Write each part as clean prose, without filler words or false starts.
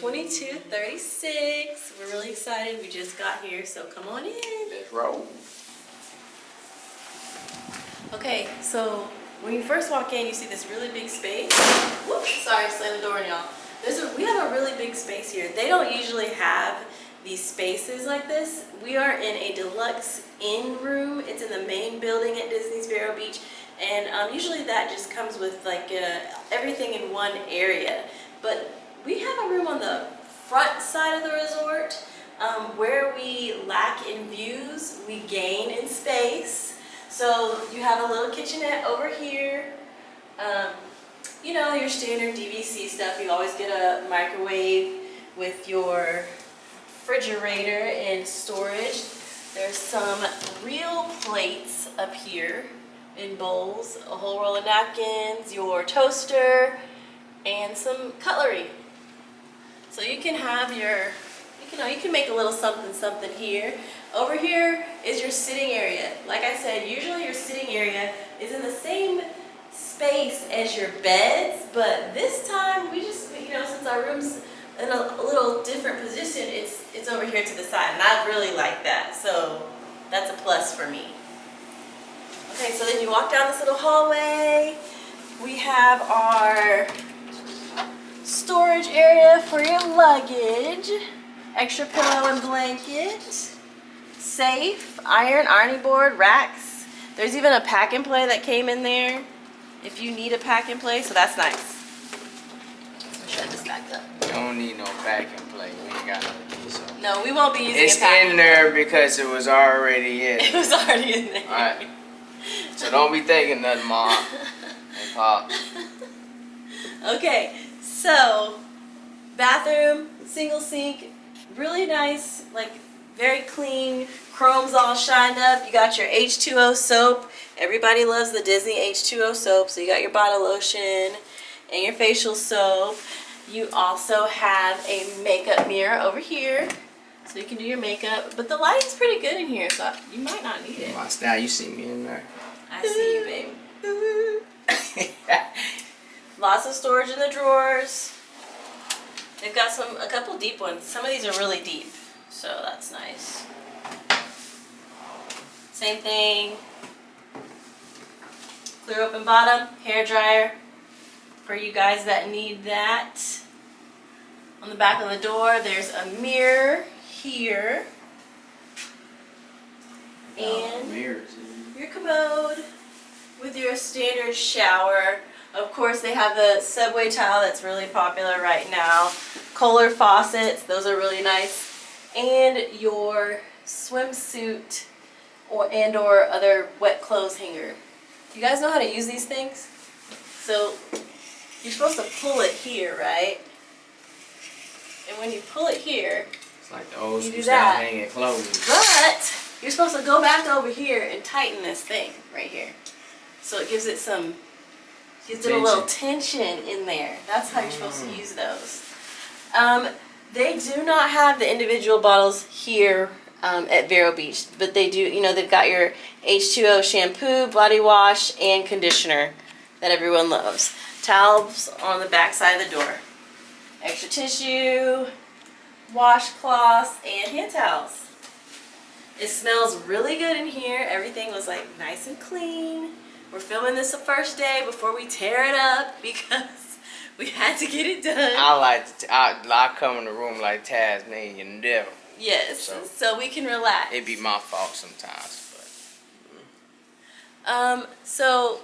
2236. We're really excited. We just got here, so come on in. Let's roll. Okay, so when you first walk in, you see this really big space. Whoops, sorry, slam the door on y'all. We have a really big space here. They don't usually have these spaces like this. We are in a deluxe inn room. It's in the main building at Disney's Vero Beach, and usually that just comes with like everything in one area. But we have a room on the front side of the resort. Where we lack in views, we gain in space. So you have a little kitchenette over here. You know, your standard DVC stuff. You always get a microwave with your refrigerator and storage. There's some real plates up here in bowls, a whole roll of napkins, your toaster, and some cutlery. So you can have your, you can make a little something here. Over here is your sitting area. Like I said, usually your sitting area is in the same space as your beds, but this time we just, since our room's in a little different position, it's over here to the side, and I really like that, so that's a plus for me. Okay, so then you walk down this little hallway. We have our storage area for your luggage, extra pillow and blanket, safe, ironing board, racks. There's even a pack and play that came in there if you need a pack and play, so that's nice. Shut this back up. Don't need no pack and play. We ain't got no so. No, we won't be using it's a pack. It's in there because it was already in. It was already in there. Alright. So don't be thinking nothing, Mom and Pop. Okay, so bathroom, single sink, really nice, like very clean, chrome's all shined up. You got your H2O soap. Everybody loves the Disney H2O soap, so you got your body lotion and your facial soap. You also have a makeup mirror over here, so you can do your makeup. But the lighting's pretty good in here, so you might not need it. Watch now, you see me in there. I see you, baby. Lots of storage in the drawers. They've got a couple deep ones. Some of these are really deep, so that's nice. Same thing. Clear open bottom, hair dryer for you guys that need that. On the back of the door, there's a mirror here. And your commode with your standard shower. Of course, they have the subway tile that's really popular right now. Kohler faucets, those are really nice. And your swimsuit or other wet clothes hanger. You guys know how to use these things? So you're supposed to pull it here, right? And when you pull it here, it's like the old school style hanging clothes. But you're supposed to go back over here and tighten this thing right here. So it gives it a little tension in there. That's how you're supposed to use those. They do not have the individual bottles here at Vero Beach, but they do, they've got your H2O shampoo, body wash, and conditioner that everyone loves. Towels on the back side of the door. Extra tissue, washcloths, and hand towels. It smells really good in here. Everything was like nice and clean. We're filming this the first day before we tear it up because we had to get it done. I come in the room like Tasmanian devil. Yes, so we can relax. It'd be my fault sometimes, but. So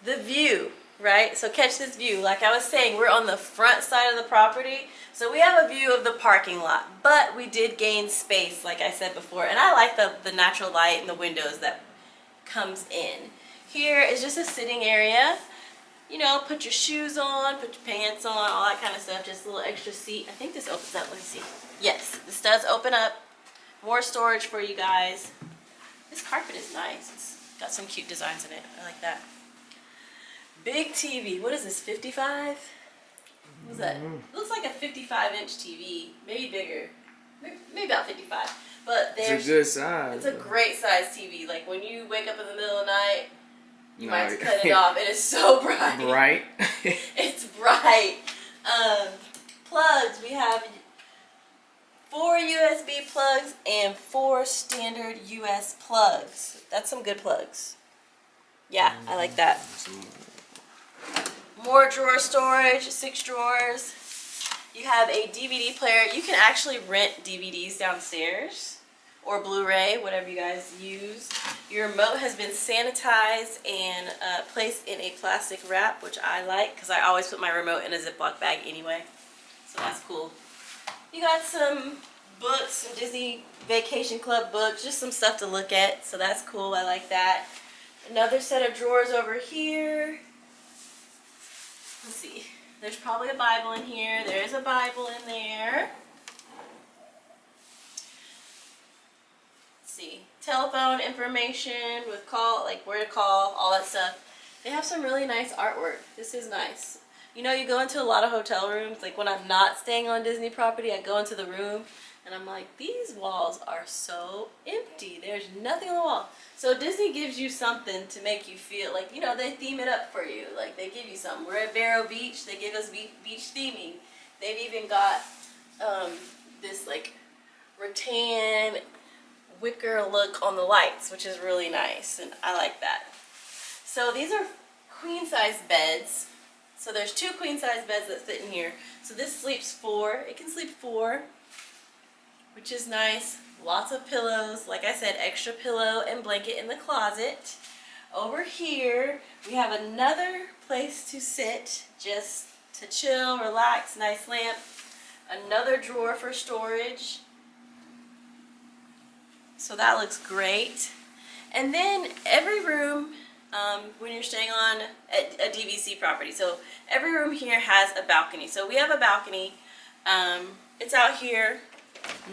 the view, right? So catch this view. Like I was saying, we're on the front side of the property, so we have a view of the parking lot. But we did gain space, like I said before, and I like the natural light and the windows that comes in. Here is just a sitting area. Put your shoes on, put your pants on, all that kind of stuff. Just a little extra seat. I think this opens up. Let me see. Yes, this does open up. More storage for you guys. This carpet is nice. It's got some cute designs in it. I like that. Big TV. What is this, 55? What's that? It looks like a 55-inch TV. Maybe bigger. Maybe about 55. But it's a good size. It's a great size TV. Like when you wake up in the middle of the night, you might have to cut it off. It is so bright. Bright? It's bright. plugs. We have 4 USB plugs and 4 standard US plugs. That's some good plugs. Yeah, I like that. More drawer storage, 6 drawers. You have a DVD player. You can actually rent DVDs downstairs or Blu-ray, whatever you guys use. Your remote has been sanitized and placed in a plastic wrap, which I like because I always put my remote in a Ziploc bag anyway. So that's cool. You got some books, some Disney Vacation Club books, just some stuff to look at. So that's cool. I like that. Another set of drawers over here. Let's see. There's probably a Bible in here. There's a Bible in there. Let's see. Telephone information with call, like where to call, all that stuff. They have some really nice artwork. This is nice. You know, you go into a lot of hotel rooms, like when I'm not staying on Disney property, I go into the room and I'm like, these walls are so empty. There's nothing on the wall. So Disney gives you something to make you feel like, you know, they theme it up for you. Like they give you something. We're at Vero Beach. They give us beach theming. They've even got this like rattan wicker look on the lights, which is really nice. And I like that. So these are queen size beds. So there's 2 queen size beds that fit in here. So this sleeps 4. It can sleep 4, which is nice. Lots of pillows. Like I said, extra pillow and blanket in the closet. Over here, we have another place to sit, just to chill, relax, nice lamp. Another drawer for storage. So that looks great. And then every room, when you're staying on a DVC property, so every room here has a balcony. So we have a balcony. It's out here.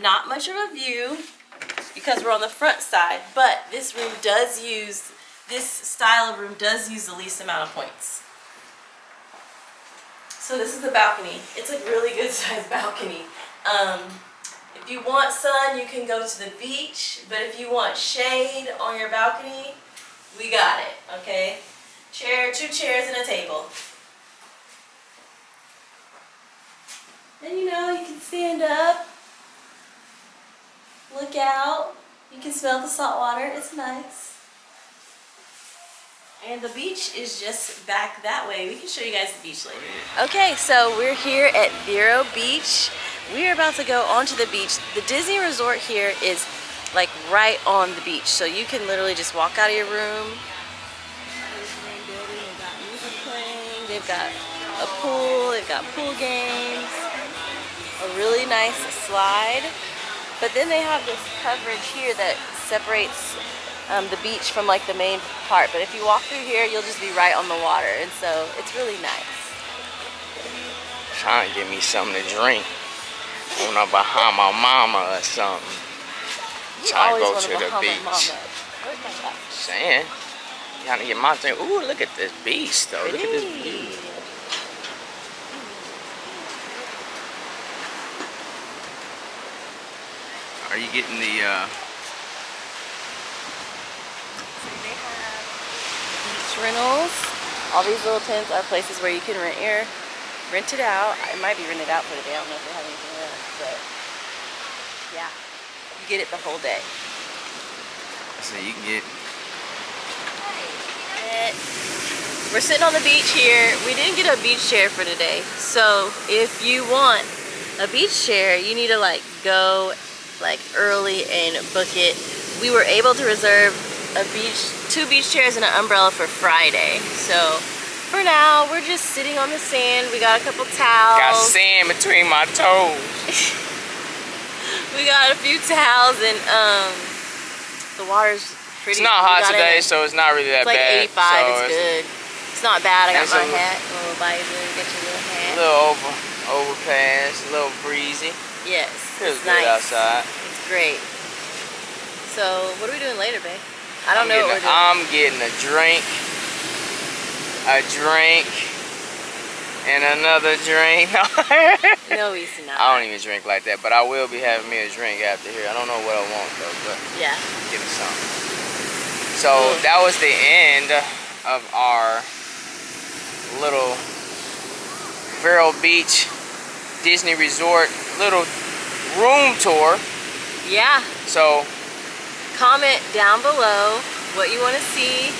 Not much of a view because we're on the front side, but this room does use, this style of room does use the least amount of points. So this is the balcony. It's a really good sized balcony. If you want sun, you can go to the beach, but if you want shade on your balcony, we got it, okay? 2 chairs and a table. And you know, you can stand up, look out, you can smell the salt water, it's nice. And the beach is just back that way. We can show you guys the beach later. Okay, so we're here at Vero Beach. We are about to go onto the beach. The Disney Resort here is like right on the beach, so you can literally just walk out of your room. They've got music playing, they've got a pool, they've got pool games, a really nice slide. But then they have this coverage here that separates the beach from like the main part. But if you walk through here, you'll just be right on the water, and so it's really nice. Trying to get me something to drink. I want to Bahama Mama or something. Trying to go to the beach. Saying, trying to get my drink. Ooh, look at this beast though. Look at this view. Are you getting the They have beach rentals. All these little tents are places where you can rent it out. It might be rented out for the day. I don't know if they have anything else, but yeah, you get it the whole day. so you can get We're sitting on the beach here. We didn't get a beach chair for today, so if you want a beach chair, you need to like go like early and book it. We were able to reserve 2 beach chairs and an umbrella for Friday. So for now, we're just sitting on the sand. We got a couple towels. got sand between my toes. We got a few towels, and the water's pretty. It's not hot today, so it's not really that it's like bad. 85. So it's good. It's not bad. I got It's my a hat, a little visor. Get your little hat. a little overpass, a little breezy. Yes. Feels It's good nice. outside. It's great. So what are we doing later, babe? I don't know what we're doing. I'm getting a drink, and another drink. No, he's not. I don't even drink like that, but I will be having me a drink after here. I don't know what I want though, but Yeah. give me something. So that was the end of our little Vero Beach Disney Resort little room tour. Yeah. So Comment down below what you want to see.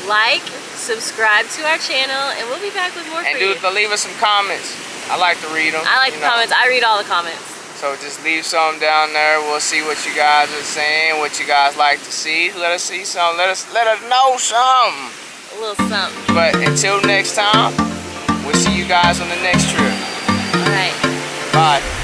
Like, subscribe to our channel, and we'll be back with more for you. leave us some comments. I like to read them. I like the comments. I read all the comments. So just leave some down there. We'll see what you guys are saying, what you guys like to see. Let us see some. Let us know something. A little something. But until next time, we'll see you guys on the next trip. All right. Bye.